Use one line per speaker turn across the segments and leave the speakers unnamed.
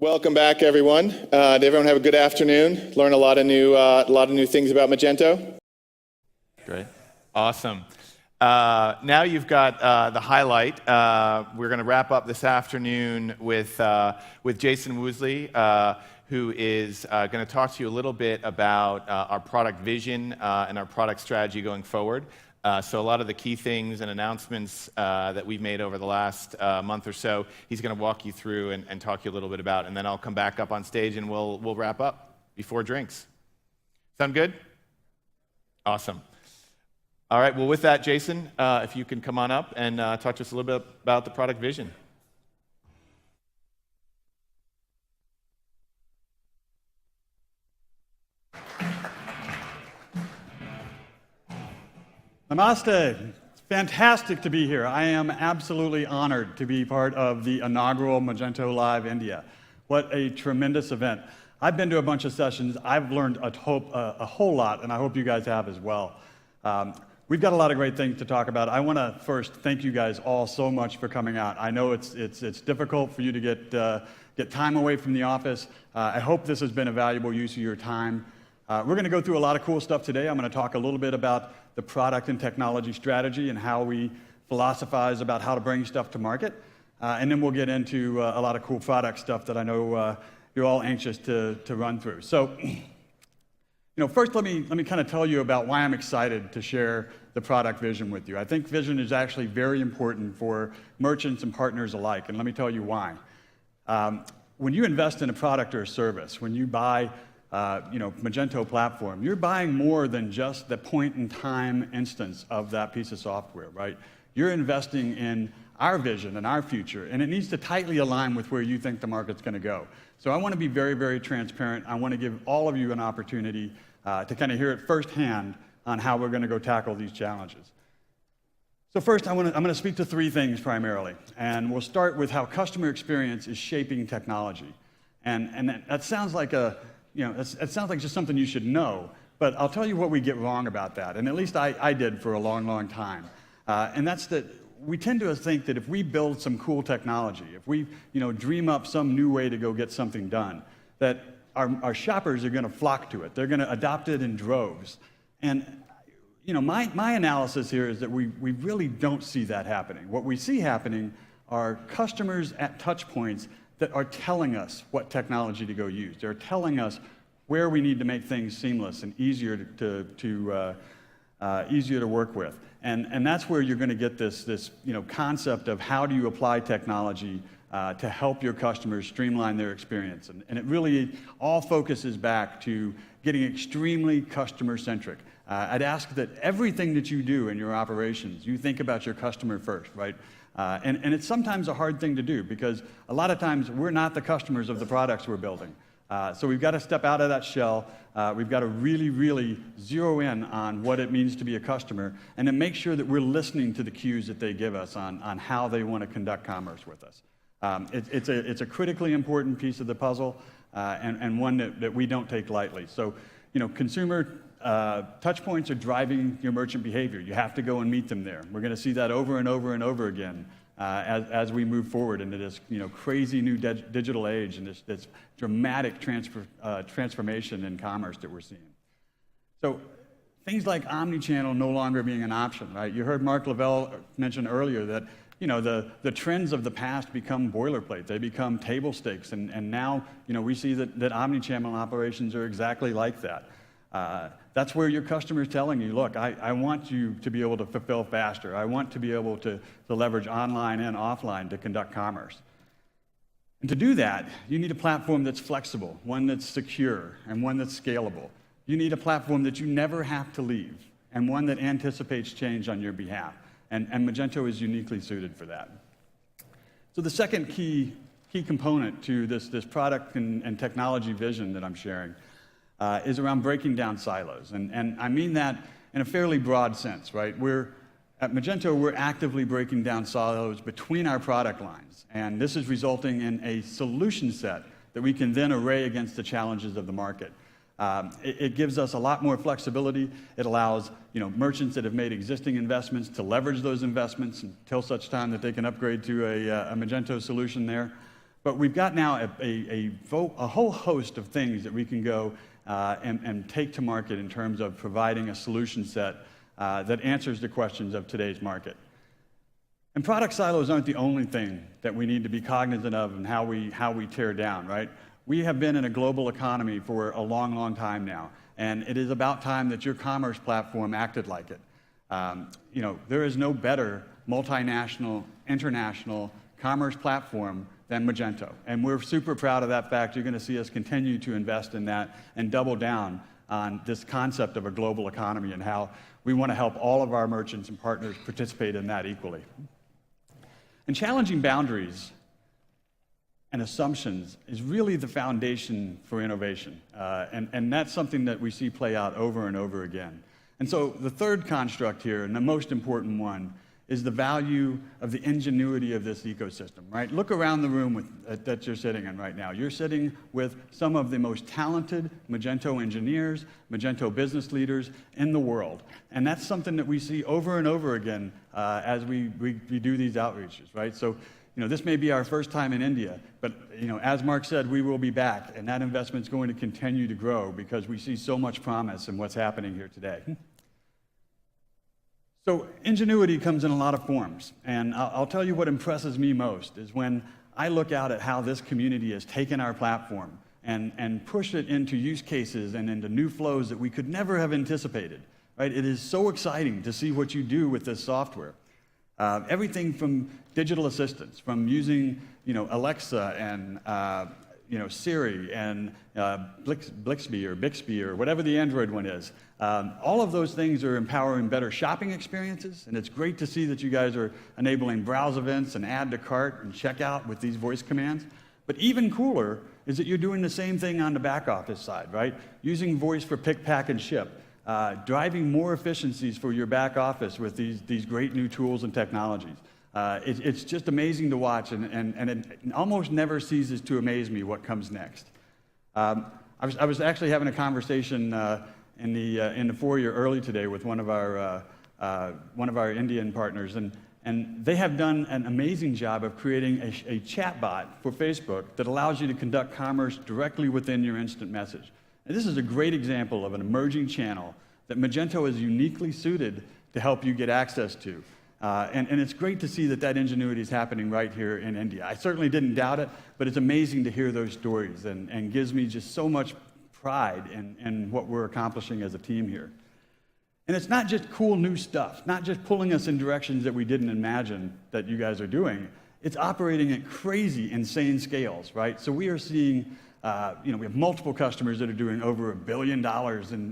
Welcome back, everyone. Did everyone have a good afternoon? Learn a lot of new things about Magento?
Great. Awesome. Now you've got the highlight. We're going to wrap up this afternoon with Jason Woosley, who is going to talk to you a little bit about our product vision and our product strategy going forward. So a lot of the key things and announcements that we've made over the last month or so, he's going to walk you through and talk to you a little bit about, and then I'll come back up on stage and we'll wrap up before drinks. Sound good? Awesome. All right, well, with that, Jason, if you can come on up and talk to us a little bit about the product vision.
Namaste. It's fantastic to be here. I am absolutely honored to be part of the inaugural MagentoLive India. What a tremendous event. I've been to a bunch of sessions. I've learned a whole lot, and I hope you guys have as well. We've got a lot of great things to talk about. I want to first thank you guys all so much for coming out. I know it's difficult for you to get time away from the office. I hope this has been a valuable use of your time. We're going to go through a lot of cool stuff today. I'm going to talk a little bit about the product and technology strategy and how we philosophize about how to bring stuff to market. And then we'll get into a lot of cool product stuff that I know you're all anxious to run through. So, first let me kind of tell you about why I'm excited to share the product vision with you. I think vision is actually very important for merchants and partners alike, and let me tell you why. When you invest in a product or a service, when you buy Magento platform, you're buying more than just the point-in-time instance of that piece of software, right? You're investing in our vision and our future, and it needs to tightly align with where you think the market's going to go. So I want to be very, very transparent. I want to give all of you an opportunity to kind of hear it firsthand on how we're going to go tackle these challenges. So first, I'm going to speak to three things primarily, and we'll start with how customer experience is shaping technology. And that sounds like it sounds like just something you should know, but I'll tell you what we get wrong about that, and at least I did for a long, long time. And that's that we tend to think that if we build some cool technology, if we dream up some new way to go get something done, that our shoppers are going to flock to it. They're going to adopt it in droves. And my analysis here is that we really don't see that happening. What we see happening are customers at touch points that are telling us what technology to go use. They're telling us where we need to make things seamless and easier to work with. And that's where you're going to get this concept of how do you apply technology to help your customers streamline their experience. And it really all focuses back to getting extremely customer-centric. I'd ask that everything that you do in your operations, you think about your customer first, right? And it's sometimes a hard thing to do because a lot of times we're not the customers of the products we're building. So we've got to step out of that shell. We've got to really, really zero in on what it means to be a customer and then make sure that we're listening to the cues that they give us on how they want to conduct commerce with us. It's a critically important piece of the puzzle and one that we don't take lightly. So, consumer touch points are driving your merchant behavior. You have to go and meet them there. We're going to see that over and over and over again as we move forward into this crazy new digital age and this dramatic transformation in commerce that we're seeing. So things like omnichannel no longer being an option, right? You heard Mark Lavelle mention earlier that the trends of the past become boilerplate. They become table stakes, and now we see that omnichannel operations are exactly like that. That's where your customer is telling you, look, I want you to be able to fulfill faster. I want to be able to leverage online and offline to conduct commerce. And to do that, you need a platform that's flexible, one that's secure, and one that's scalable. You need a platform that you never have to leave, and one that anticipates change on your behalf. And Magento is uniquely suited for that. So the second key component to this product and technology vision that I'm sharing is around breaking down silos. And I mean that in a fairly broad sense, right? At Magento, we're actively breaking down silos between our product lines. And this is resulting in a solution set that we can then array against the challenges of the market. It gives us a lot more flexibility. It allows merchants that have made existing investments to leverage those investments until such time that they can upgrade to a Magento solution there. But we've got now a whole host of things that we can go and take to market in terms of providing a solution set that answers the questions of today's market. And product silos aren't the only thing that we need to be cognizant of and how we tear down, right? We have been in a global economy for a long, long time now, and it is about time that your commerce platform acted like it. There is no better multinational, international commerce platform than Magento, and we're super proud of that fact. You're going to see us continue to invest in that and double down on this concept of a global economy and how we want to help all of our merchants and partners participate in that equally. And challenging boundaries and assumptions is really the foundation for innovation. And that's something that we see play out over and over again. And so the third construct here, and the most important one, is the value of the ingenuity of this ecosystem, right? Look around the room that you're sitting in right now. You're sitting with some of the most talented Magento engineers, Magento business leaders in the world. And that's something that we see over and over again as we do these outreaches, right? So, this may be our first time in India, but, as Mark said, we will be back, and that investment's going to continue to grow because we see so much promise in what's happening here today. So ingenuity comes in a lot of forms, and I'll tell you what impresses me most is when I look out at how this community has taken our platform and pushed it into use cases and into new flows that we could never have anticipated, right? It is so exciting to see what you do with this software. Everything from digital assistants, from using Alexa and Siri and Bixby or whatever the Android one is. All of those things are empowering better shopping experiences, and it's great to see that you guys are enabling browse events and add to cart and checkout with these voice commands. But even cooler is that you're doing the same thing on the back office side, right? Using voice for pick, pack, and ship, driving more efficiencies for your back office with these great new tools and technologies. It's just amazing to watch, and it almost never ceases to amaze me what comes next. I was actually having a conversation in the foyer early today with one of our Indian partners, and they have done an amazing job of creating a chat bot for Facebook that allows you to conduct commerce directly within your instant message. And this is a great example of an emerging channel that Magento is uniquely suited to help you get access to. And it's great to see that ingenuity is happening right here in India. I certainly didn't doubt it, but it's amazing to hear those stories and gives me just so much pride in what we're accomplishing as a team here. And it's not just cool new stuff, not just pulling us in directions that we didn't imagine that you guys are doing. It's operating at crazy, insane scales, right? So we are seeing, we have multiple customers that are doing over $1 billion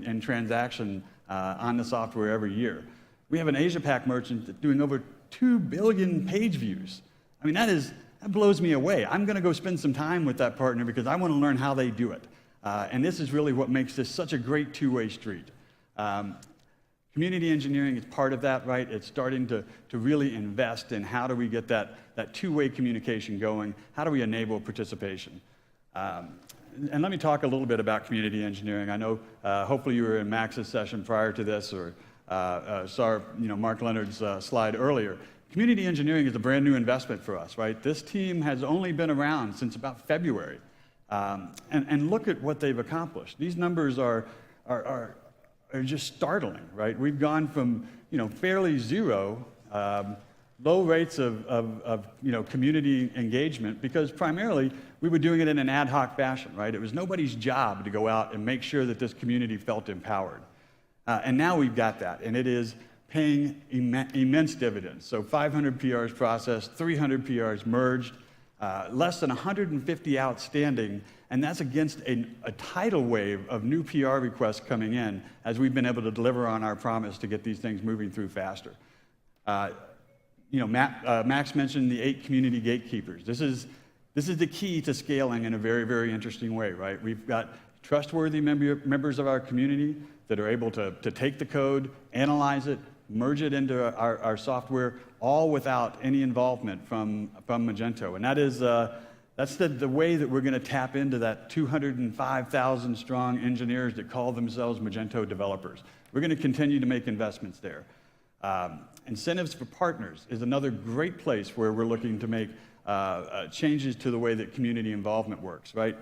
in transaction on the software every year. We have an Asia-Pac merchant that's doing over 2 billion page views. I mean, that blows me away. I'm going to go spend some time with that partner because I want to learn how they do it. And this is really what makes this such a great two-way street. Community engineering is part of that, right? It's starting to really invest in how do we get that two-way communication going? How do we enable participation? And let me talk a little bit about community engineering. I know hopefully you were in Max's session prior to this or saw Mark Lenhard's slide earlier. Community engineering is a brand new investment for us, right? This team has only been around since about February. And look at what they've accomplished. These numbers are just startling, right? We've gone from fairly zero, low rates of community engagement because primarily we were doing it in an ad hoc fashion, right? It was nobody's job to go out and make sure that this community felt empowered. And now we've got that, and it is paying immense dividends. So 500 PRs processed, 300 PRs merged, less than 150 outstanding, and that's against a tidal wave of new PR requests coming in as we've been able to deliver on our promise to get these things moving through faster. Max mentioned the 8 community gatekeepers. This is the key to scaling in a very, very interesting way, right? We've got trustworthy members of our community that are able to take the code, analyze it, merge it into our software, all without any involvement from Magento. And that's the way that we're going to tap into that 205,000 strong engineers that call themselves Magento developers. We're going to continue to make investments there. Incentives for partners is another great place where we're looking to make changes to the way that community involvement works, right?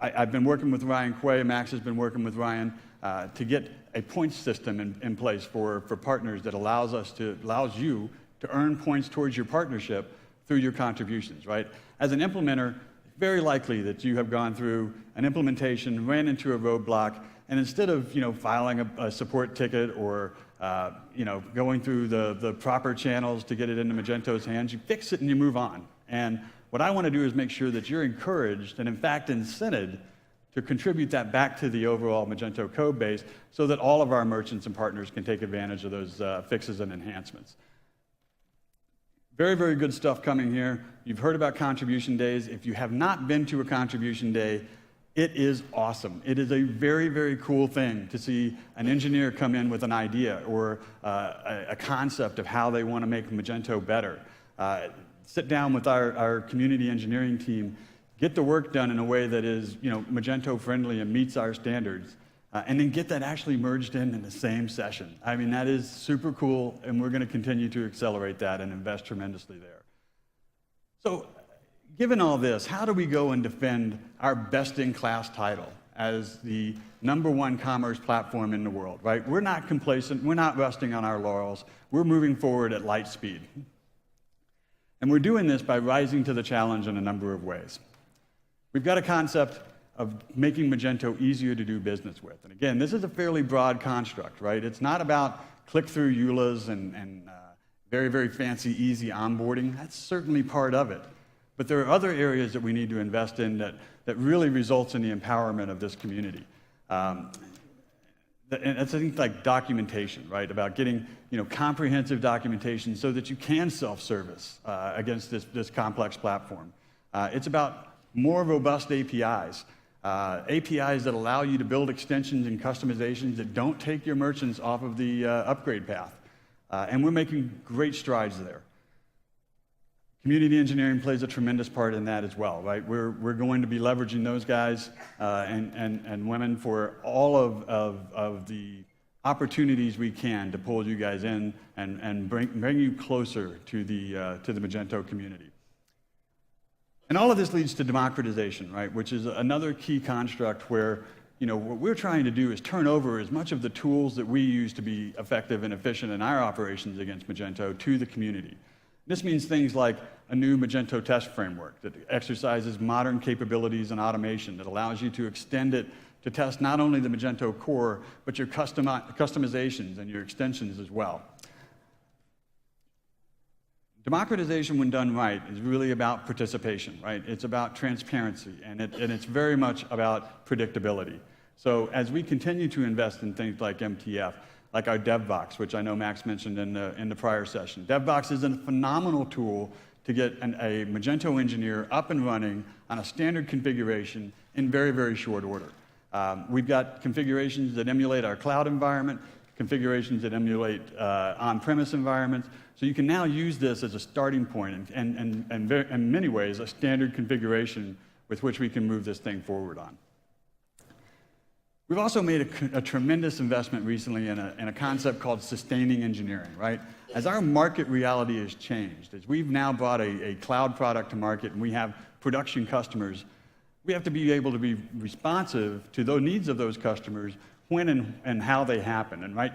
I've been working with Ryan Quay, Max has been working with Ryan to get a points system in place for partners that allows you to earn points towards your partnership through your contributions, right? As an implementer, very likely that you have gone through an implementation, ran into a roadblock, and instead of filing a support ticket or going through the proper channels to get it into Magento's hands, you fix it and you move on. And what I want to do is make sure that you're encouraged and in fact incented to contribute that back to the overall Magento code base so that all of our merchants and partners can take advantage of those fixes and enhancements. Very, very good stuff coming here. You've heard about contribution days. If you have not been to a contribution day, it is awesome. It is a very, very cool thing to see an engineer come in with an idea or a concept of how they want to make Magento better. Sit down with our community engineering team, get the work done in a way that is Magento friendly and meets our standards, and then get that actually merged in the same session. I mean, that is super cool, and we're going to continue to accelerate that and invest tremendously there. So, given all this, how do we go and defend our best-in-class title as the #1 commerce platform in the world, right? We're not complacent. We're not resting on our laurels. We're moving forward at light speed. And we're doing this by rising to the challenge in a number of ways. We've got a concept of making Magento easier to do business with. And again, this is a fairly broad construct, right? It's not about click-through EULAs and very, very fancy, easy onboarding. That's certainly part of it. But there are other areas that we need to invest in that really results in the empowerment of this community. And it's things like documentation, right? About getting comprehensive documentation so that you can self-service against this complex platform. It's about more robust APIs. APIs that allow you to build extensions and customizations that don't take your merchants off of the upgrade path. And we're making great strides there. Community engineering plays a tremendous part in that as well, right? We're going to be leveraging those guys and women for all of the opportunities we can to pull you guys in and bring you closer to the Magento community. And all of this leads to democratization, right? Which is another key construct where what we're trying to do is turn over as much of the tools that we use to be effective and efficient in our operations against Magento to the community. This means things like a new Magento test framework that exercises modern capabilities and automation that allows you to extend it to test not only the Magento core, but your customizations and your extensions as well. Democratization, when done right, is really about participation, right? It's about transparency, and it's very much about predictability. So as we continue to invest in things like MTF, like our DevBox, which I know Max mentioned in the prior session. DevBox is a phenomenal tool to get a Magento engineer up and running on a standard configuration in very, very short order. We've got configurations that emulate our cloud environment, configurations that emulate on-premise environments. So you can now use this as a starting point and in many ways, a standard configuration with which we can move this thing forward on. We've also made a tremendous investment recently in a concept called sustaining engineering, right? As our market reality has changed, as we've now brought a cloud product to market and we have production customers, we have to be able to be responsive to the needs of those customers when and how they happen, and right?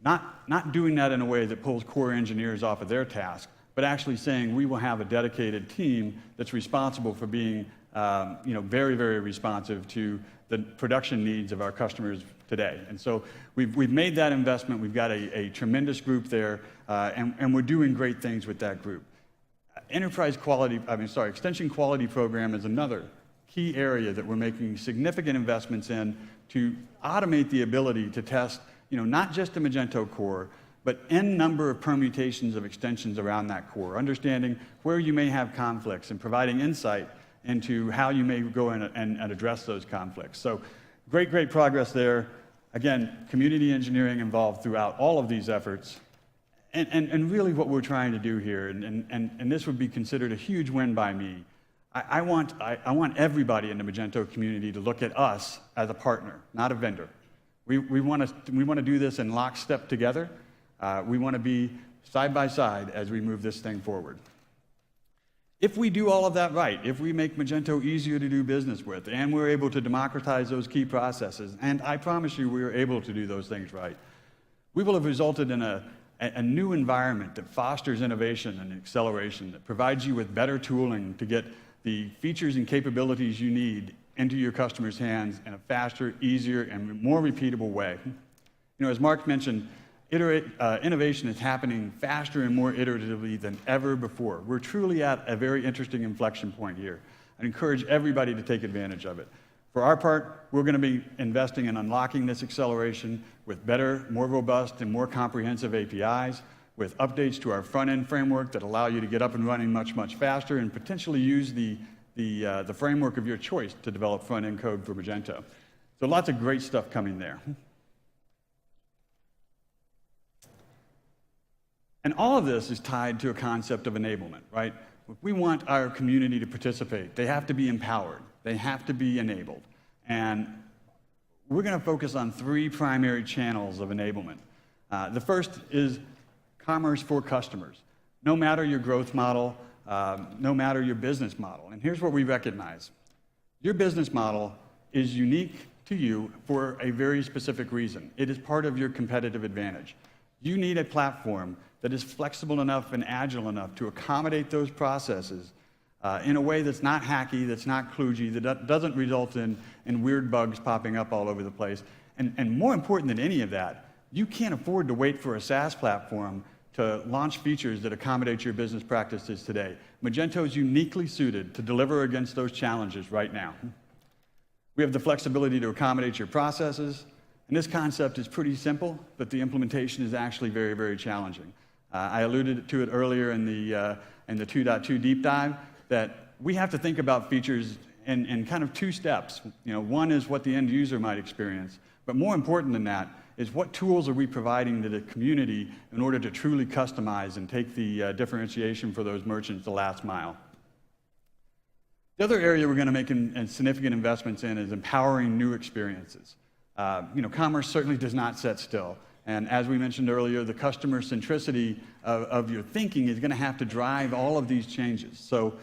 Not doing that in a way that pulls core engineers off of their task, but actually saying we will have a dedicated team that's responsible for being very, very responsive to the production needs of our customers today. And so we've made that investment. We've got a tremendous group there, and we're doing great things with that group. Extension quality program is another key area that we're making significant investments in to automate the ability to test, not just the Magento core, but n number of permutations of extensions around that core, understanding where you may have conflicts and providing insight into how you may go in and address those conflicts. So great progress there. Again, community engineering involved throughout all of these efforts. And really what we're trying to do here, and this would be considered a huge win by me, I want everybody in the Magento community to look at us as a partner, not a vendor. We want to do this in lockstep together. We want to be side by side as we move this thing forward. If we do all of that right, if we make Magento easier to do business with, and we're able to democratize those key processes, and I promise you we are able to do those things right, we will have resulted in a new environment that fosters innovation and acceleration, that provides you with better tooling to get the features and capabilities you need into your customers' hands in a faster, easier, and more repeatable way. You know, as Mark mentioned, innovation is happening faster and more iteratively than ever before. We're truly at a very interesting inflection point here. I encourage everybody to take advantage of it. For our part, we're going to be investing in unlocking this acceleration with better, more robust, and more comprehensive APIs, with updates to our front-end framework that allow you to get up and running much, much faster and potentially use the framework of your choice to develop front-end code for Magento. So lots of great stuff coming there. And all of this is tied to a concept of enablement, right? If we want our community to participate, they have to be empowered. They have to be enabled. And we're going to focus on 3 primary channels of enablement. The first is commerce for customers. No matter your growth model, no matter your business model. And here's what we recognize. Your business model is unique to you for a very specific reason. It is part of your competitive advantage. You need a platform that is flexible enough and agile enough to accommodate those processes in a way that's not hacky, that's not kludgy, that doesn't result in weird bugs popping up all over the place. And more important than any of that, you can't afford to wait for a SaaS platform to launch features that accommodate your business practices today. Magento is uniquely suited to deliver against those challenges right now. We have the flexibility to accommodate your processes, and this concept is pretty simple, but the implementation is actually very, very challenging. I alluded to it earlier in the 2.2 deep dive, that we have to think about features in kind of 2 steps. You know, one is what the end user might experience, but more important than that is what tools are we providing to the community in order to truly customize and take the differentiation for those merchants the last mile. The other area we're going to make significant investments in is empowering new experiences. You know, commerce certainly does not sit still. And as we mentioned earlier, the customer centricity of your thinking is going to have to drive all of these changes. So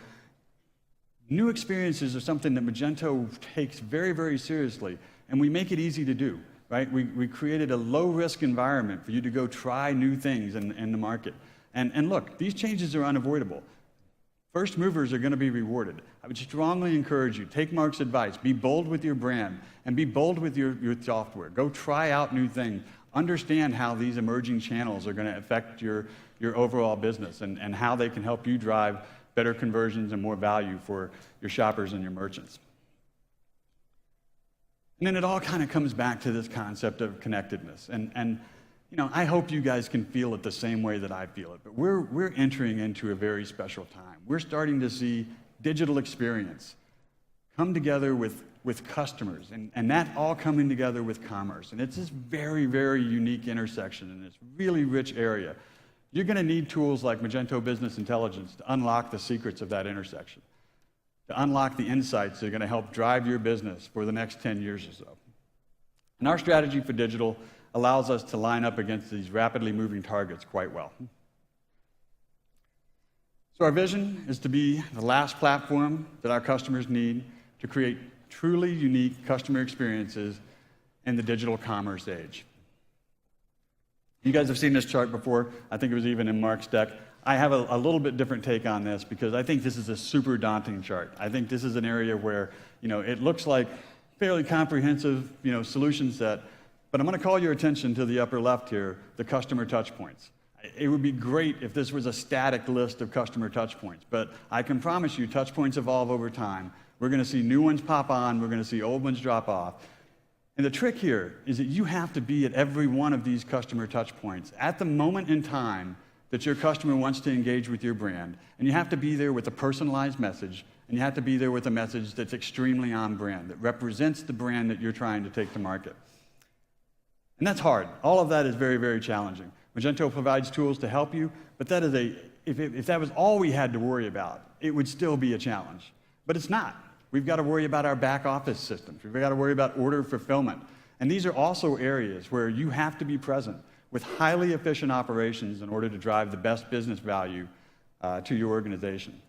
new experiences are something that Magento takes very, very seriously, and we make it easy to do, right? We created a low-risk environment for you to go try new things in the market. And look, these changes are unavoidable. First movers are going to be rewarded. I would strongly encourage you, take Mark's advice, be bold with your brand, and be bold with your software. Go try out new things. Understand how these emerging channels are going to affect your overall business and how they can help you drive better conversions and more value for your shoppers and your merchants. And then it all kind of comes back to this concept of connectedness. And you know, I hope you guys can feel it the same way that I feel it, but we're entering into a very special time. We're starting to see digital experience come together with customers, and that all coming together with commerce. And it's this very, very unique intersection in this really rich area. You're going to need tools like Magento Business Intelligence to unlock the secrets of that intersection, to unlock the insights that are going to help drive your business for the next 10 years or so. And our strategy for digital allows us to line up against these rapidly moving targets quite well. So our vision is to be the last platform that our customers need to create truly unique customer experiences in the digital commerce age. You guys have seen this chart before. I think it was even in Mark's deck. I have a little bit different take on this because I think this is a super daunting chart. I think this is an area where, you know, it looks like fairly comprehensive, you know, solution set, but I'm going to call your attention to the upper left here, the customer touch points. It would be great if this was a static list of customer touch points, but I can promise you touch points evolve over time. We're going to see new ones pop on, we're going to see old ones drop off. And the trick here is that you have to be at every one of these customer touch points at the moment in time that your customer wants to engage with your brand. And you have to be there with a personalized message, and you have to be there with a message that's extremely on brand, that represents the brand that you're trying to take to market. And that's hard. All of that is very, very challenging. Magento provides tools to help you, but that is if that was all we had to worry about, it would still be a challenge. But it's not. We've got to worry about our back office systems. We've got to worry about order fulfillment. And these are also areas where you have to be present, with highly efficient operations in order to drive the best business value to your organization.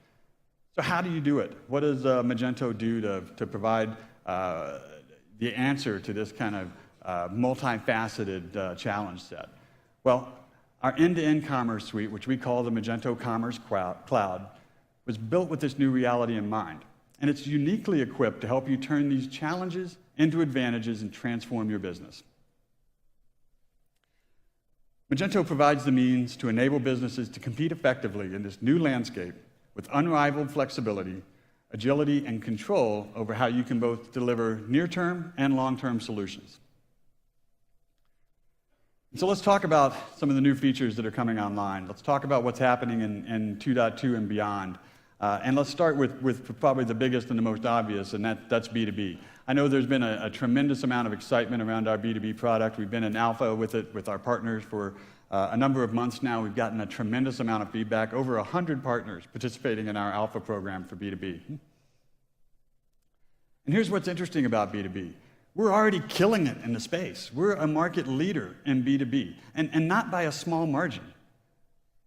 So how do you do it? What does Magento do to provide the answer to this kind of multifaceted challenge set? Well, our end-to-end commerce suite, which we call the Magento Commerce Cloud, was built with this new reality in mind. And it's uniquely equipped to help you turn these challenges into advantages and transform your business. Magento provides the means to enable businesses to compete effectively in this new landscape with unrivaled flexibility, agility, and control over how you can both deliver near-term and long-term solutions. So let's talk about some of the new features that are coming online. Let's talk about what's happening in 2.2 and beyond. And let's start with probably the biggest and the most obvious, and that's B2B. I know there's been a tremendous amount of excitement around our B2B product. We've been in alpha with it with our partners for a number of months now. We've gotten a tremendous amount of feedback, over 100 partners participating in our alpha program for B2B. And here's what's interesting about B2B. We're already killing it in the space. We're a market leader in B2B, and not by a small margin.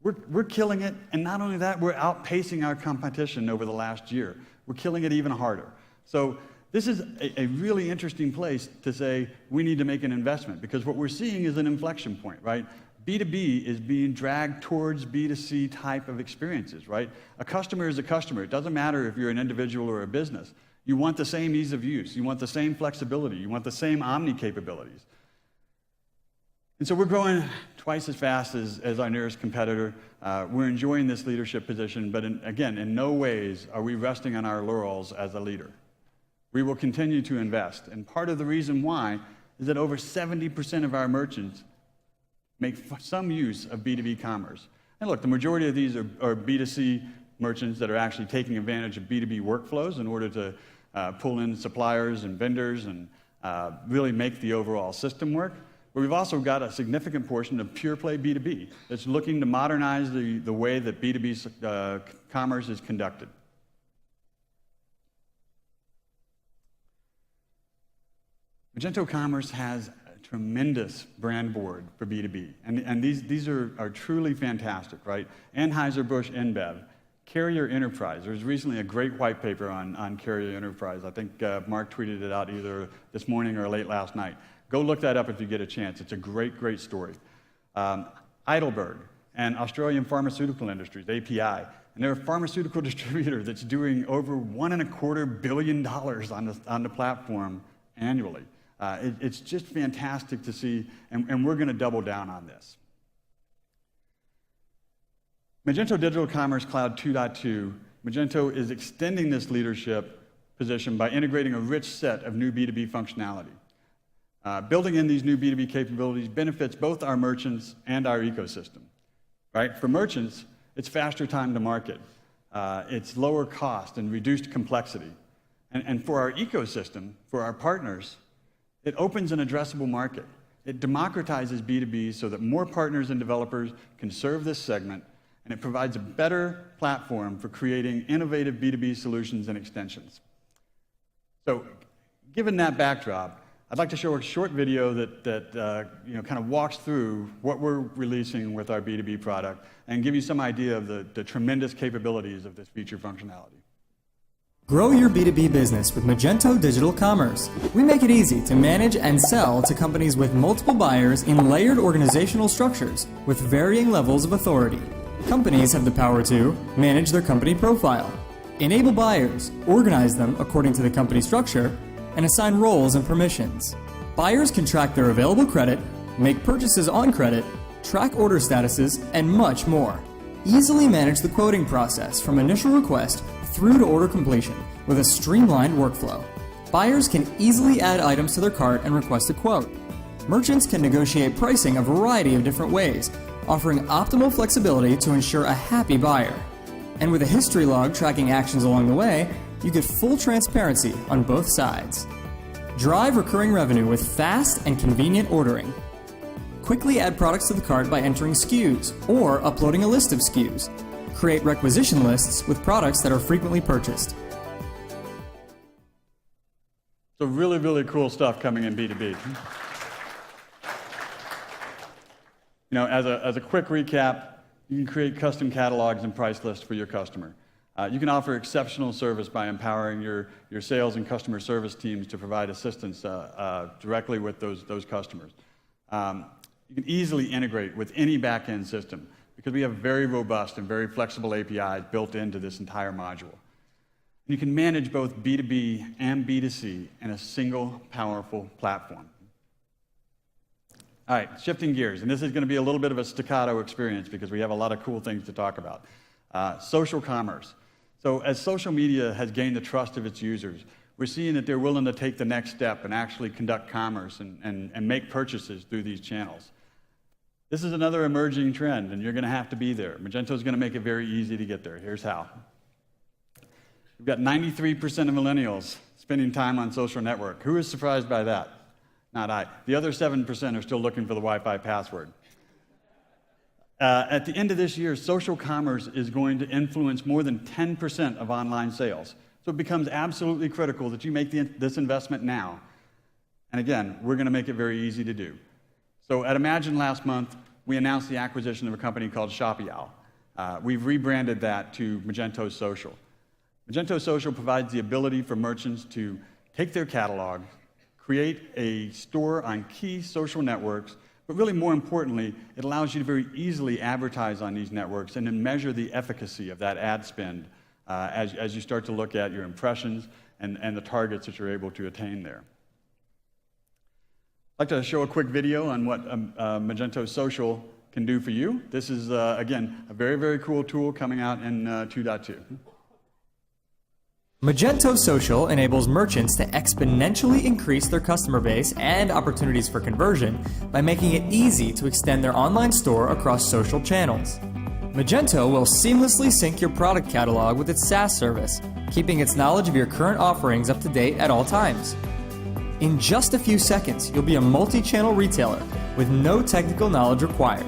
We're killing it, and not only that, we're outpacing our competition over the last year. We're killing it even harder. So this is a really interesting place to say we need to make an investment, because what we're seeing is an inflection point, right? B2B is being dragged towards B2C type of experiences, right? A customer is a customer. It doesn't matter if you're an individual or a business. You want the same ease of use. You want the same flexibility. You want the same omni capabilities. And so we're growing twice as fast as our nearest competitor. We're enjoying this leadership position, but again, in no ways are we resting on our laurels as a leader. We will continue to invest, and part of the reason why is that over 70% of our merchants make some use of B2B commerce. And look, the majority of these are B2C merchants that are actually taking advantage of B2B workflows in order to pull in suppliers and vendors and really make the overall system work. But we've also got a significant portion of pure play B2B that's looking to modernize the way that B2B commerce is conducted. Magento Commerce has a tremendous brand board for B2B, and these are truly fantastic, right? Anheuser-Busch InBev, Carrier Enterprise. There was recently a great white paper on Carrier Enterprise. I think Mark tweeted it out either this morning or late last night. Go look that up if you get a chance. It's a great, great story. Heidelberg and Australian Pharmaceutical Industries, API, and they're a pharmaceutical distributor that's doing over $1.25 billion on the platform annually. It's just fantastic to see, and we're going to double down on this. Magento Digital Commerce Cloud 2.2, Magento is extending this leadership position by integrating a rich set of new B2B functionality. Building in these new B2B capabilities benefits both our merchants and our ecosystem, right? For merchants, it's faster time to market. It's lower cost and reduced complexity. And for our ecosystem, for our partners, it opens an addressable market. It democratizes B2B so that more partners and developers can serve this segment, and it provides a better platform for creating innovative B2B solutions and extensions. So, given that backdrop, I'd like to show a short video that kind of walks through what we're releasing with our B2B product and give you some idea of the tremendous capabilities of this feature functionality.
Grow your B2B business with Magento Digital Commerce. We make it easy to manage and sell to companies with multiple buyers in layered organizational structures with varying levels of authority. Companies have the power to manage their company profile, enable buyers, organize them according to the company structure, and assign roles and permissions. Buyers can track their available credit, make purchases on credit, track order statuses, and much more. Easily manage the quoting process from initial request through to order completion with a streamlined workflow. Buyers can easily add items to their cart and request a quote. Merchants can negotiate pricing a variety of different ways, offering optimal flexibility to ensure a happy buyer. And with a history log tracking actions along the way, you get full transparency on both sides. Drive recurring revenue with fast and convenient ordering. Quickly add products to the cart by entering SKUs or uploading a list of SKUs. Create requisition lists with products that are frequently purchased.
So really, really cool stuff coming in B2B. As a quick recap, you can create custom catalogs and price lists for your customer. You can offer exceptional service by empowering your sales and customer service teams to provide assistance directly with those customers. You can easily integrate with any back-end system because we have very robust and very flexible APIs built into this entire module. You can manage both B2B and B2C in a single powerful platform. All right, shifting gears, and this is going to be a little bit of a staccato experience because we have a lot of cool things to talk about. Social commerce. So as social media has gained the trust of its users, we're seeing that they're willing to take the next step and actually conduct commerce and make purchases through these channels. This is another emerging trend, and you're going to have to be there. Magento is going to make it very easy to get there. Here's how. We've got 93% of millennials spending time on social network. Who is surprised by that? Not I. The other 7% are still looking for the Wi-Fi password. At the end of this year, social commerce is going to influence more than 10% of online sales. So it becomes absolutely critical that you make this investment now. And again, we're going to make it very easy to do. So at Imagine last month, we announced the acquisition of a company called Shopee. We've rebranded that to Magento Social. Magento Social provides the ability for merchants to take their catalog, create a store on key social networks, but really more importantly, it allows you to very easily advertise on these networks and then measure the efficacy of that ad spend as you start to look at your impressions and the targets that you're able to attain there. I'd like to show a quick video on what Magento Social can do for you. This is, again, a very, very cool tool coming out in 2.2.
Magento Social enables merchants to exponentially increase their customer base and opportunities for conversion by making it easy to extend their online store across social channels. Magento will seamlessly sync your product catalog with its SaaS service, keeping its knowledge of your current offerings up to date at all times. In just a few seconds, you'll be a multi-channel retailer with no technical knowledge required.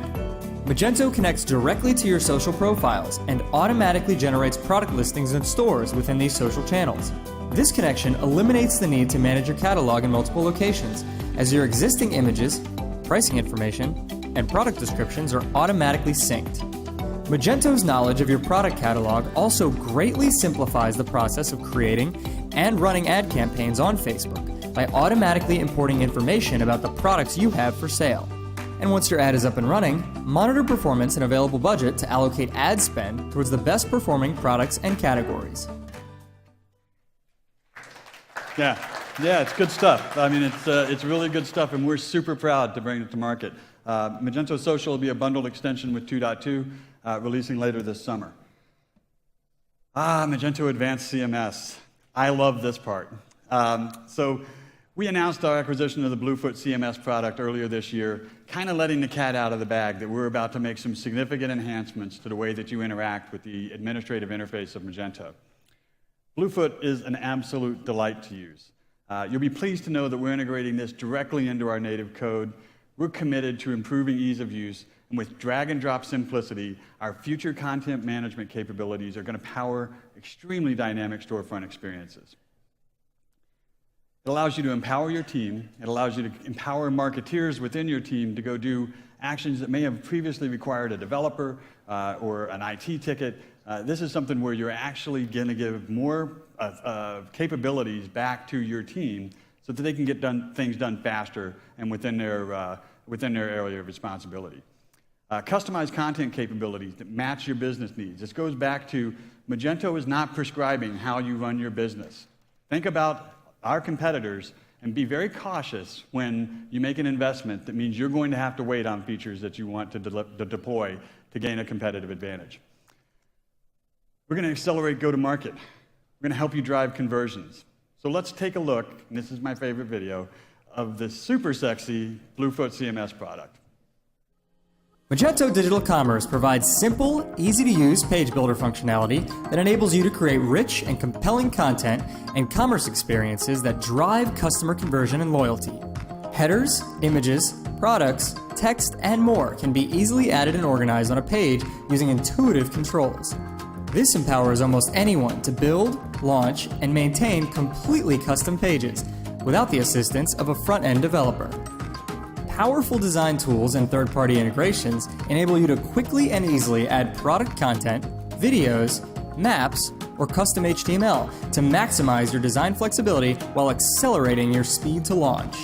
Magento connects directly to your social profiles and automatically generates product listings and stores within these social channels. This connection eliminates the need to manage your catalog in multiple locations, as your existing images, pricing information, and product descriptions are automatically synced. Magento's knowledge of your product catalog also greatly simplifies the process of creating and running ad campaigns on Facebook by automatically importing information about the products you have for sale. And once your ad is up and running, monitor performance and available budget to allocate ad spend towards the best performing products and categories.
Yeah, it's good stuff. I mean, it's really good stuff, and we're super proud to bring it to market. Magento Social will be a bundled extension with 2.2, releasing later this summer. Magento Advanced CMS. I love this part. So we announced our acquisition of the Bluefoot CMS product earlier this year, kind of letting the cat out of the bag that we're about to make some significant enhancements to the way that you interact with the administrative interface of Magento. Bluefoot is an absolute delight to use. You'll be pleased to know that we're integrating this directly into our native code. We're committed to improving ease of use, and with drag and drop simplicity, our future content management capabilities are going to power extremely dynamic storefront experiences. It allows you to empower your team. It allows you to empower marketeers within your team to go do actions that may have previously required a developer or an IT ticket. This is something where you're actually going to give more capabilities back to your team so that they can get things done faster and within their area of responsibility. Customized content capabilities that match your business needs. This goes back to Magento is not prescribing how you run your business. Think about our competitors and be very cautious when you make an investment that means you're going to have to wait on features that you want to deploy to gain a competitive advantage. We're going to accelerate go-to-market. We're going to help you drive conversions. So let's take a look, and this is my favorite video, of the super sexy Bluefoot CMS product.
Magento Digital Commerce provides simple, easy-to-use page builder functionality that enables you to create rich and compelling content and commerce experiences that drive customer conversion and loyalty. Headers, images, products, text, and more can be easily added and organized on a page using intuitive controls. This empowers almost anyone to build, launch, and maintain completely custom pages without the assistance of a front-end developer. Powerful design tools and third-party integrations enable you to quickly and easily add product content, videos, maps, or custom HTML to maximize your design flexibility while accelerating your speed to launch.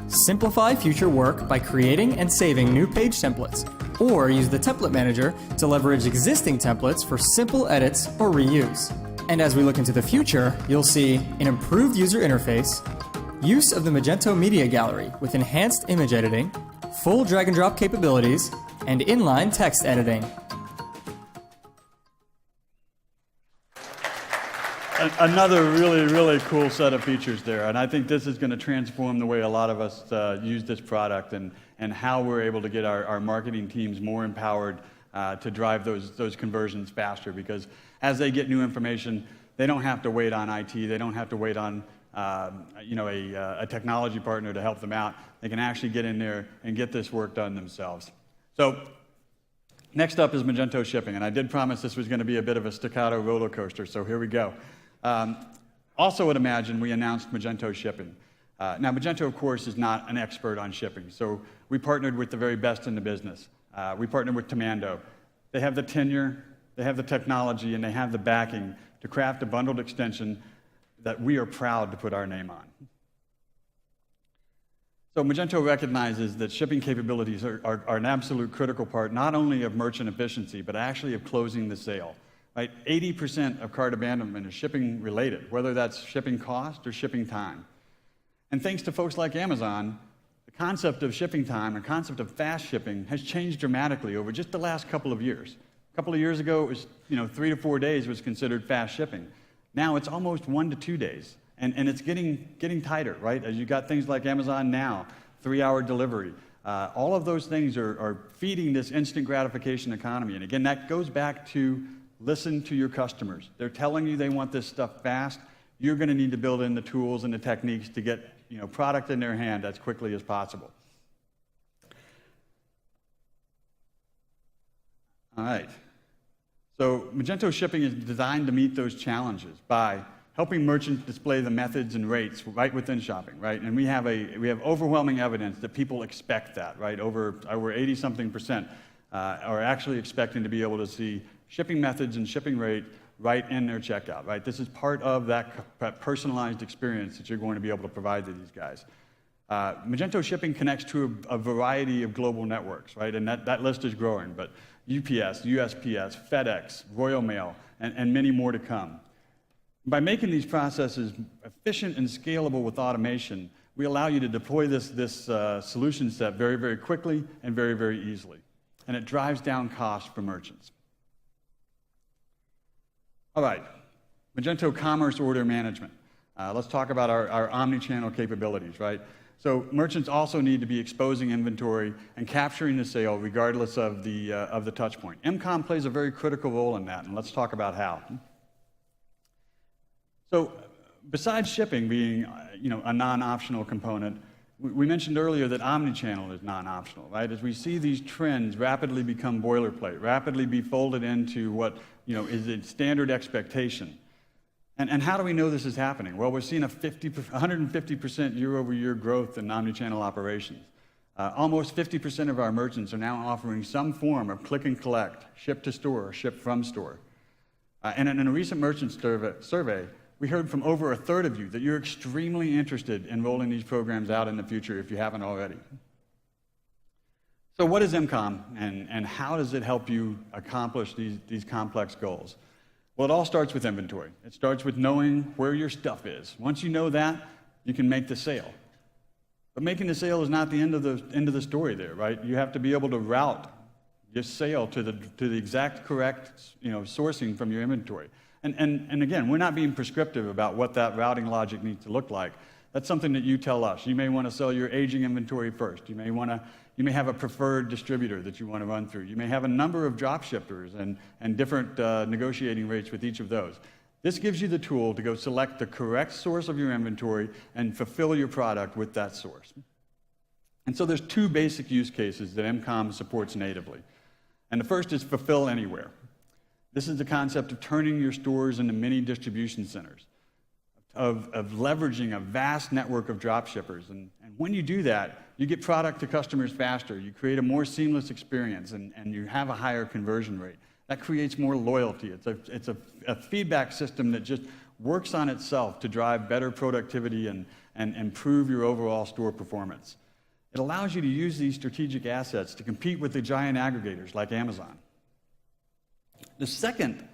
Simplify future work by creating and saving new page templates, or use the template manager to leverage existing templates for simple edits or reuse. And as we look into the future, you'll see an improved user interface, use of the Magento Media Gallery with enhanced image editing, full drag and drop capabilities, and inline text editing.
Another really, really cool set of features there, and I think this is going to transform the way a lot of us use this product and how we're able to get our marketing teams more empowered to drive those conversions faster, because as they get new information, they don't have to wait on IT, they don't have to wait on a technology partner to help them out. They can actually get in there and get this work done themselves. So next up is Magento Shipping, and I did promise this was going to be a bit of a staccato roller coaster, so here we go. Also at Imagine, we announced Magento Shipping. Now, Magento, of course, is not an expert on shipping, so we partnered with the very best in the business. We partnered with Commando. They have the tenure, they have the technology, and they have the backing to craft a bundled extension that we are proud to put our name on. So Magento recognizes that shipping capabilities are an absolute critical part, not only of merchant efficiency, but actually of closing the sale. Right? 80% of cart abandonment is shipping related, whether that's shipping cost or shipping time. And thanks to folks like Amazon, the concept of shipping time and concept of fast shipping has changed dramatically over just the last couple of years. A couple of years ago, it was 3 to 4 days was considered fast shipping. Now it's almost 1 to 2 days, and it's getting tighter, right? As you got things like Amazon Now, 3-hour delivery. All of those things are feeding this instant gratification economy. And again, that goes back to listen to your customers. They're telling you they want this stuff fast. You're going to need to build in the tools and the techniques to get product in their hand as quickly as possible. All right. So Magento Shipping is designed to meet those challenges by helping merchants display the methods and rates right within shopping, right? And we have overwhelming evidence that people expect that, right? Over 80-something% are actually expecting to be able to see shipping methods and shipping rate right in their checkout, right? This is part of that personalized experience that you're going to be able to provide to these guys. Magento Shipping connects to a variety of global networks, right? And that list is growing, but UPS, USPS, FedEx, Royal Mail, and many more to come. By making these processes efficient and scalable with automation, we allow you to deploy this solution set very, very quickly and very, very easily. And it drives down costs for merchants. All right, Magento Commerce Order Management. Let's talk about our omni-channel capabilities, right? So merchants also need to be exposing inventory and capturing the sale regardless of the touch point. MCOM plays a very critical role in that, and let's talk about how. So besides shipping being a non-optional component, we mentioned earlier that omni-channel is non-optional, right? As we see these trends rapidly become boilerplate, rapidly be folded into what is a standard expectation. And how do we know this is happening? Well, we're seeing 150% year-over-year growth in omni-channel operations. Almost 50% of our merchants are now offering some form of click and collect, ship to store, or ship from store. And in a recent merchant survey, we heard from over a third of you that you're extremely interested in rolling these programs out in the future if you haven't already. So what is MCOM, and how does it help you accomplish these complex goals? Well, it all starts with inventory. It starts with knowing where your stuff is. Once you know that, you can make the sale. But making the sale is not the end of the story there, right? You have to be able to route your sale to the exact correct sourcing from your inventory. And again, we're not being prescriptive about what that routing logic needs to look like. That's something that you tell us. You may want to sell your aging inventory first. You may have a preferred distributor that you want to run through. You may have a number of drop shippers and different negotiating rates with each of those. This gives you the tool to go select the correct source of your inventory and fulfill your product with that source. And so there's 2 basic use cases that MCOM supports natively. And the first is fulfill anywhere. This is the concept of turning your stores into mini distribution centers, of leveraging a vast network of drop shippers. And when you do that, You get product to customers faster, you create a more seamless experience, and you have a higher conversion rate. That creates more loyalty. It's a feedback system that just works on itself to drive better productivity and improve your overall store performance. It allows you to use these strategic assets to compete with the giant aggregators like Amazon. The second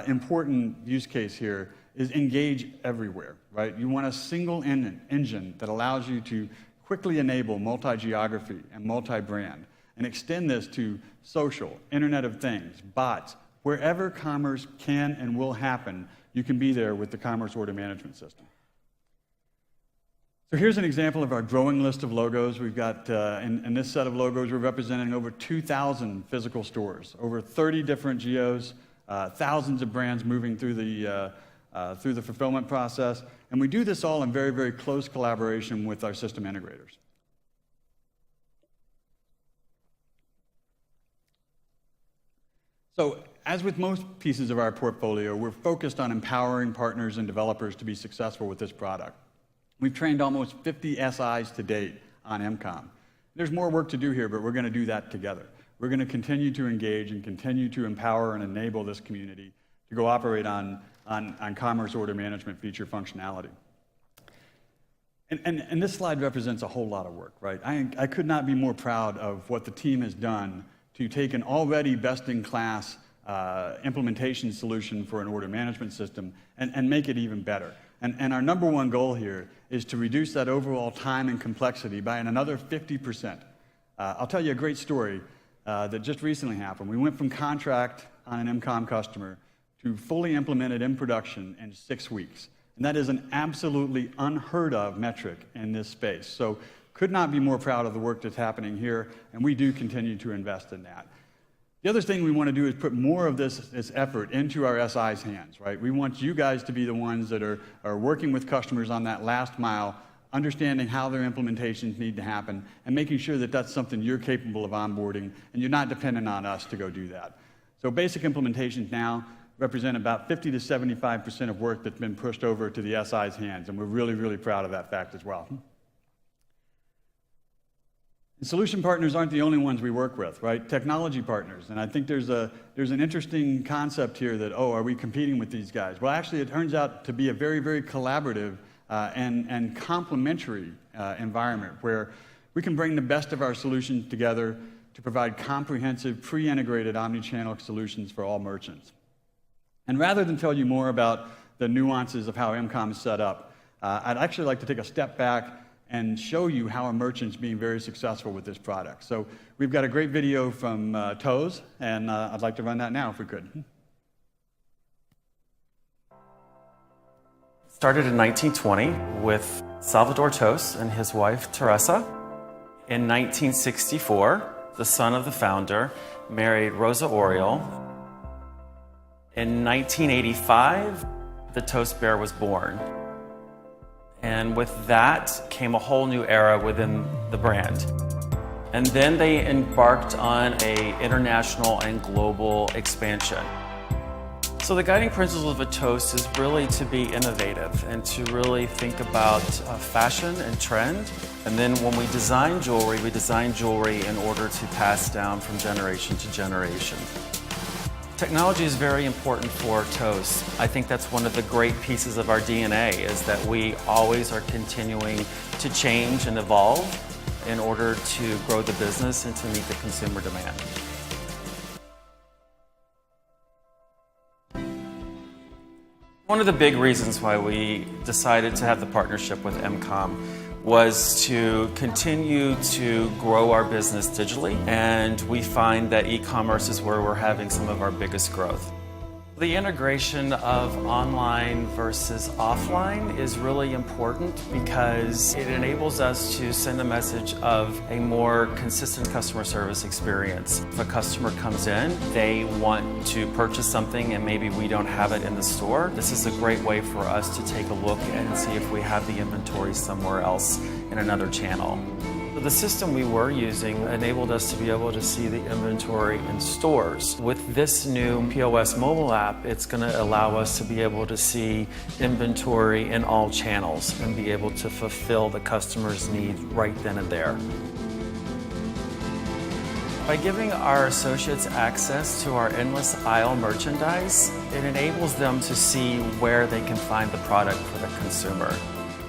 important use case here is engage everywhere, right? You want a single engine that allows you to quickly enable multi-geography and multi-brand and extend this to social, Internet of Things, bots. Wherever commerce can and will happen, you can be there with the Commerce Order Management System. So here's an example of our growing list of logos. We've got, in this set of logos, we're representing over 2,000 physical stores, over 30 different geos, thousands of brands moving through the fulfillment process. And we do this all in very, very close collaboration with our system integrators. So, as with most pieces of our portfolio, we're focused on empowering partners and developers to be successful with this product. We've trained almost 50 SIs to date on MCOM. There's more work to do here, but we're going to do that together. We're going to continue to engage and continue to empower and enable this community to go operate on commerce order management feature functionality. And this slide represents a whole lot of work, right? I could not be more proud of what the team has done to take an already best-in-class implementation solution for an order management system and make it even better. And our number one goal here is to reduce that overall time and complexity by another 50%. I'll tell you a great story that just recently happened. We went from contract on an MCOM customer to fully implemented in production in 6 weeks. And that is an absolutely unheard of metric in this space. So could not be more proud of the work that's happening here, and we do continue to invest in that. The other thing we want to do is put more of this effort into our SI's hands, right? We want you guys to be the ones that are working with customers on that last mile, understanding how their implementations need to happen, and making sure that that's something you're capable of onboarding, and you're not dependent on us to go do that. So basic implementations now represent about 50 to 75% of work that's been pushed over to the SI's hands, and we're really, really proud of that fact as well. And solution partners aren't the only ones we work with, right? Technology partners, and I think there's an interesting concept here that, oh, are we competing with these guys? Well, actually, it turns out to be a very, very collaborative and complementary environment where we can bring the best of our solutions together to provide comprehensive, pre-integrated omni-channel solutions for all merchants. And rather than tell you more about the nuances of how MCOM is set up, I'd actually like to take a step back and show you how a merchant's being very successful with this product. So we've got a great video from Toes, and I'd like to run that now if we could.
Started in 1920 with Salvador Toes and his wife Teresa. In 1964, the son of the founder married Rosa Oriol. In 1985, the Toast Bear was born. And with that came a whole new era within the brand. And then they embarked on an international and global expansion. So the guiding principle of a toast is really to be innovative and to really think about fashion and trend. And then when we design jewelry in order to pass down from generation to generation. Technology is very important for Toast. I think that's one of the great pieces of our DNA is that we always are continuing to change and evolve in order to grow the business and to meet the consumer demand. One of the big reasons why we decided to have the partnership with MCOM was to continue to grow our business digitally, and we find that e-commerce is where we're having some of our biggest growth. The integration of online versus offline is really important because it enables us to send a message of a more consistent customer service experience. If a customer comes in, they want to purchase something and maybe we don't have it in the store, this is a great way for us to take a look and see if we have the inventory somewhere else in another channel. The system we were using enabled us to be able to see the inventory in stores. With this new POS mobile app, it's going to allow us to be able to see inventory in all channels and be able to fulfill the customer's need right then and there. By giving our associates access to our endless aisle merchandise, it enables them to see where they can find the product for the consumer.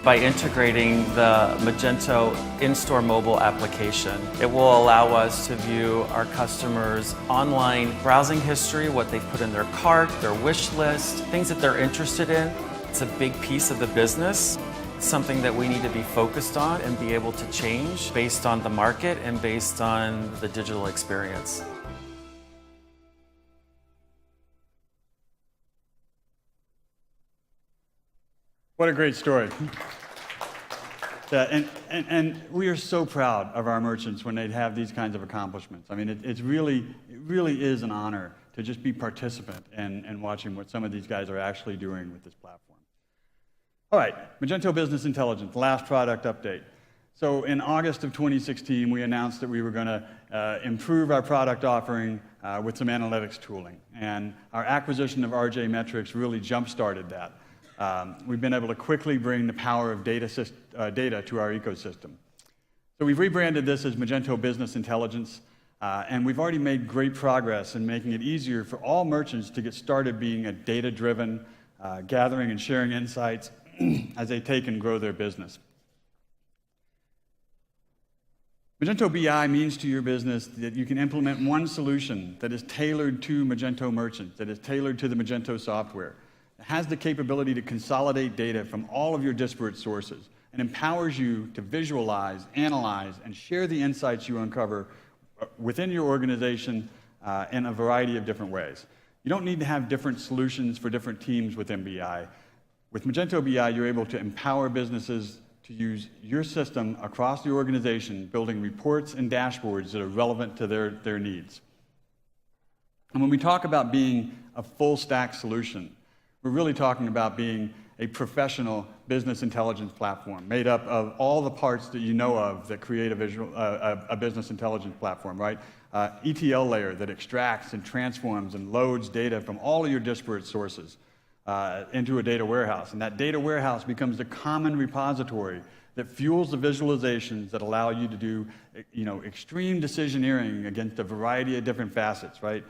By integrating the Magento in-store mobile application, it will allow us to view our customers' online browsing history, what they've put in their cart, their wish list, things that they're interested in. It's a big piece of the business, something that we need to be focused on and be able to change based on the market and based on the digital experience.
What a great story. Yeah, and we are so proud of our merchants when they have these kinds of accomplishments. I mean, it really is an honor to just be participant in watching what some of these guys are actually doing with this platform. All right, Magento Business Intelligence, last product update. So in August of 2016, we announced that we were going to improve our product offering with some analytics tooling. And our acquisition of RJ Metrics really jump-started that. We've been able to quickly bring the power of data to our ecosystem. So we've rebranded this as Magento Business Intelligence, and we've already made great progress in making it easier for all merchants to get started being a data-driven, gathering and sharing insights as they take and grow their business. Magento BI means to your business that you can implement one solution that is tailored to Magento merchants, that is tailored to the Magento software. It has the capability to consolidate data from all of your disparate sources and empowers you to visualize, analyze, and share the insights you uncover within your organization in a variety of different ways. You don't need to have different solutions for different teams within BI. With Magento BI, you're able to empower businesses to use your system across the organization, building reports and dashboards that are relevant to their needs. And when we talk about being a full stack solution, we're really talking about being a professional business intelligence platform made up of all the parts that you know of that create a business intelligence platform, right? ETL layer that extracts and transforms and loads data from all of your disparate sources into a data warehouse. And that data warehouse becomes the common repository that fuels the visualizations that allow you to do, extreme decisioneering against a variety of different facets, right?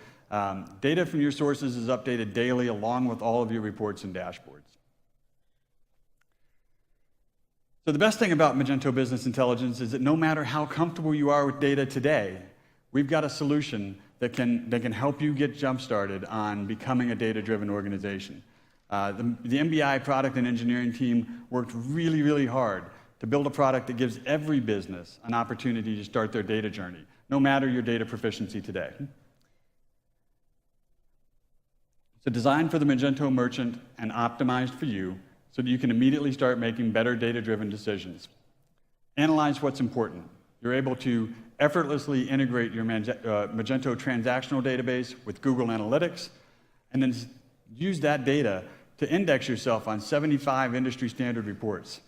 Data from your sources is updated daily along with all of your reports and dashboards. So the best thing about Magento Business Intelligence is that no matter how comfortable you are with data today, we've got a solution that can help you get jump-started on becoming a data-driven organization. The MBI product and engineering team worked really, really hard to build a product that gives every business an opportunity to start their data journey, no matter your data proficiency today. So designed for the Magento merchant and optimized for you so that you can immediately start making better data-driven decisions. Analyze what's important. You're able to effortlessly integrate your Magento transactional database with Google Analytics and then use that data to index yourself on 75 industry standard reports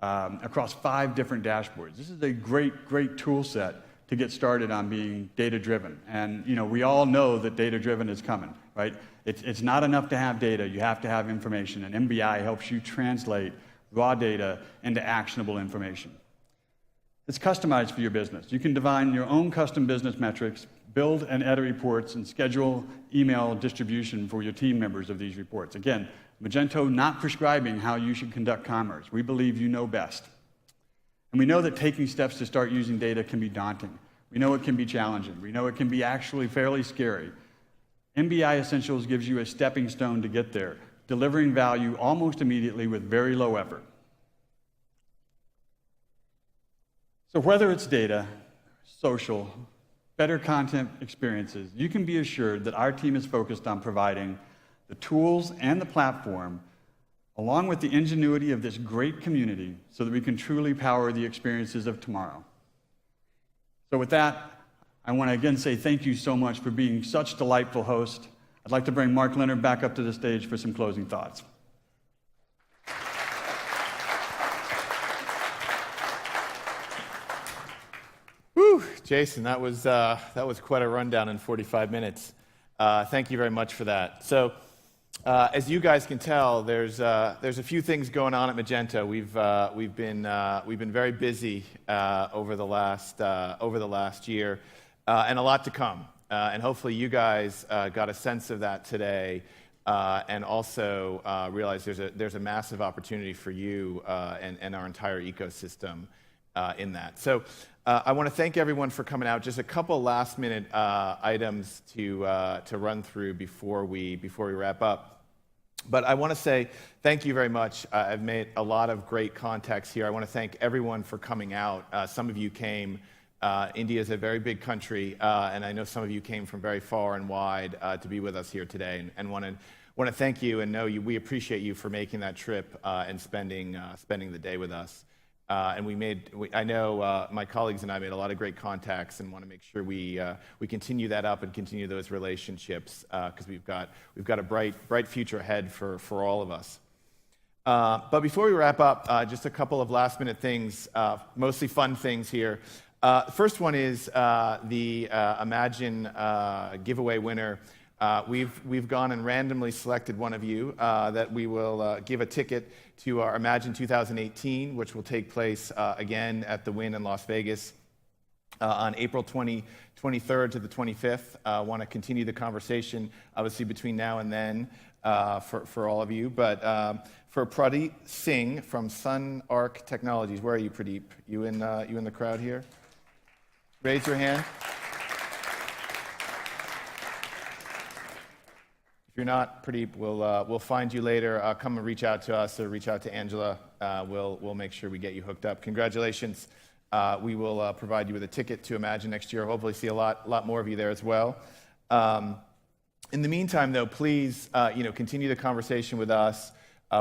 across 5 different dashboards. This is a great tool set to get started on being data-driven. And we all know that data-driven is coming, right? It's not enough to have data, you have to have information, and MBI helps you translate raw data into actionable information. It's customized for your business. You can define your own custom business metrics, build and edit reports, and schedule email distribution for your team members of these reports. Again, Magento not prescribing how you should conduct commerce. We believe you know best. And we know that taking steps to start using data can be daunting. We know it can be challenging. We know it can be actually fairly scary. MBI Essentials gives you a stepping stone to get there, delivering value almost immediately with very low effort. So whether it's data, social, better content experiences, you can be assured that our team is focused on providing the tools and the platform along with the ingenuity of this great community so that we can truly power the experiences of tomorrow. So with that, I want to again say thank you so much for being such delightful hosts. I'd like to bring Mark Lenhard back up to the stage for some closing thoughts.
Jason, that was quite a rundown in 45 minutes. Thank you very much for that. So, as you guys can tell, there's a few things going on at Magento. We've been very busy over the last year, and a lot to come. And hopefully, you guys got a sense of that today, and also realize there's a massive opportunity for you and our entire ecosystem in that. So. I want to thank everyone for coming out. Just a couple last-minute items to run through before we wrap up. But I want to say thank you very much. I've made a lot of great contacts here. I want to thank everyone for coming out. Some of you came. India is a very big country, and I know some of you came from very far and wide to be with us here today. And want to thank you and know you. We appreciate you for making that trip and spending the day with us. And I know my colleagues and I made a lot of great contacts and want to make sure we continue that up and continue those relationships because we've got a bright future ahead for all of us. But before we wrap up, just a couple of last minute things, mostly fun things here. The first one is the Imagine giveaway winner. We've gone and randomly selected one of you that we will give a ticket to our Imagine 2018, which will take place again at the Wynn in Las Vegas on April 23rd to the 25th. Want to continue the conversation, obviously, between now and then for all of you. But for Pradeep Singh from Sun Arc Technologies, where are you, Pradeep? You in the crowd here? Raise your hand. If you're not, Pradeep, we'll find you later. Come and reach out to us or reach out to Angela. We'll make sure we get you hooked up. Congratulations. We will provide you with a ticket to Imagine next year. Hopefully see a lot more of you there as well. In the meantime, though, please continue the conversation with us.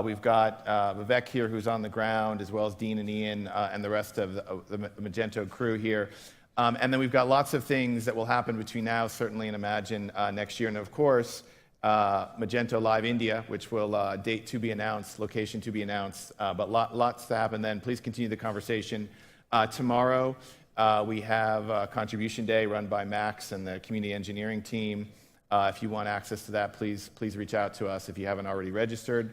We've got Vivek here, who's on the ground, as well as Dean and Ian and the rest of the Magento crew here. And then we've got lots of things that will happen between now, certainly, and Imagine next year. And of course, MagentoLive India, which will date to be announced, location to be announced, but lots to happen then. Please continue the conversation. Tomorrow, we have Contribution Day run by Max and the community engineering team. If you want access to that, please reach out to us if you haven't already registered.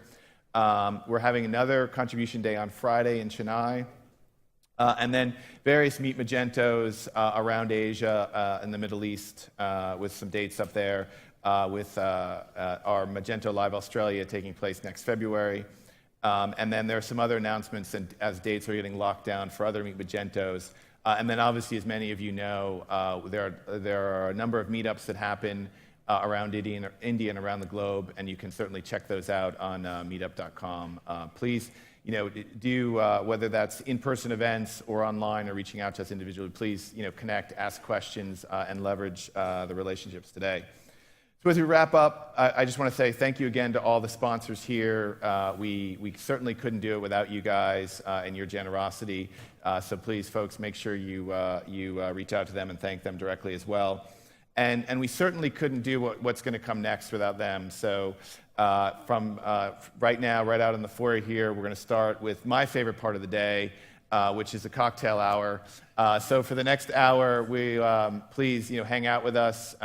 We're having another Contribution Day on Friday in Chennai. And then various Meet Magentos around Asia and the Middle East with some dates up there. With our MagentoLive Australia taking place next February. And then there are some other announcements as dates are getting locked down for other Meet Magentos. And then obviously, as many of you know, there are a number of meetups that happen around India and around the globe, and you can certainly check those out on meetup.com. Please, do whether that's in-person events or online or reaching out to us individually, please, connect, ask questions, and leverage the relationships today. So as we wrap up, I just want to say thank you again to all the sponsors here. We certainly couldn't do it without you guys and your generosity. So please, folks, make sure you reach out to them and thank them directly as well. And we certainly couldn't do what's going to come next without them. So from right now, right out in the foyer here, we're going to start with my favorite part of the day, which is the cocktail hour. So for the next hour, please hang out with us.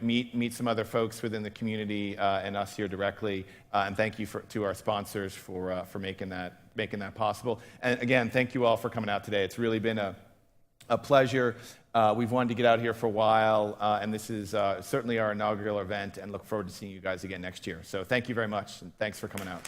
Meet some other folks within the community and us here directly. And thank you to our sponsors for making that possible. And again, thank you all for coming out today. It's really been a pleasure. We've wanted to get out here for a while, and this is certainly our inaugural event, and look forward to seeing you guys again next year. So thank you very much, and thanks for coming out.